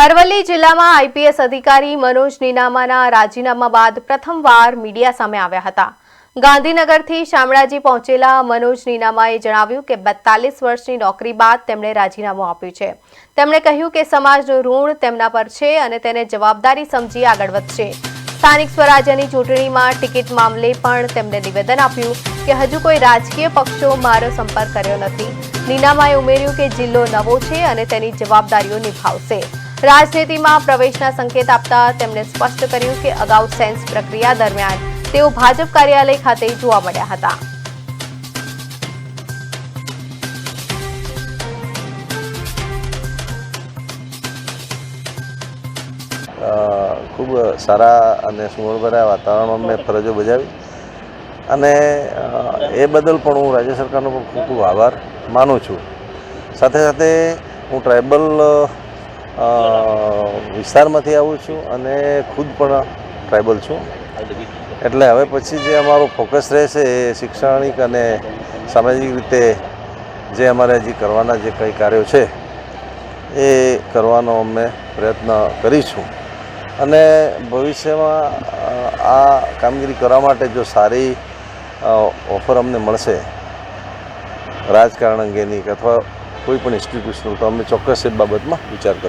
અરવલ્લી જિલ્લામાં આઈપીએસ અધિકારી મનોજ નીનામાના રાજીનામા બાદ પ્રથમવાર મીડિયા સામે આવ્યા હતા। ગાંધીનગરથી શામળાજી પહોંચેલા મનોજ નીનામાએ જણાવ્યું કે 42 વર્ષની નોકરી બાદ તેમણે રાજીનામું આપ્યું છે। તેમણે કહ્યું કે સમાજનું ઋણ તેમના પર છે અને તેને જવાબદારી સમજી આગળ વધશે। સ્થાનિક સ્વરાજ્યની ચૂંટણીમાં ટિકિટ મામલે પણ તેમણે નિવેદન આપ્યું કે હજુ કોઈ રાજકીય પક્ષો મારો સંપર્ક કર્યો નથી। નીનામાએ ઉમેર્યું કે જિલ્લો નવો છે અને તેની જવાબદારીઓ નિભાવશે। રાજનીતિમાં પ્રવેશના સંકેત આપતા તેમણે સ્પષ્ટ કર્યું કે અગાઉ સેન્સ પ્રક્રિયા દરમિયાન તેઓ ભાજપ કાર્યાલય ખાતે જોવા મળ્યા હતા। ખૂબ સારા અને સુમેળભર્યા વાતાવરણમાં મેં ફરજો બજાવી અને એ બદલ પણ હું રાજ્ય સરકારનો પણ ખૂબ ખૂબ આભાર માનું છું। સાથે સાથે હું ટ્રાઇબલ વિસ્તારમાંથી આવું છું અને ખુદ પણ ટ્રાઇબલ છું, એટલે હવે પછી જે અમારો ફોકસ રહેશે એ શૈક્ષણિક અને સામાજિક રીતે જે અમારે હજી કરવાના જે કંઈ કાર્યો છે એ કરવાનો અમે પ્રયત્ન કરીશું અને ભવિષ્યમાં આ કામગીરી કરવા માટે જો સારી ઓફર અમને મળશે રાજકારણ અંગેની અથવા કોઈ પણ ઇન્સ્ટિટ્યુશનલ, તો અમે ચોક્કસ એ બાબતમાં વિચાર કરીશું।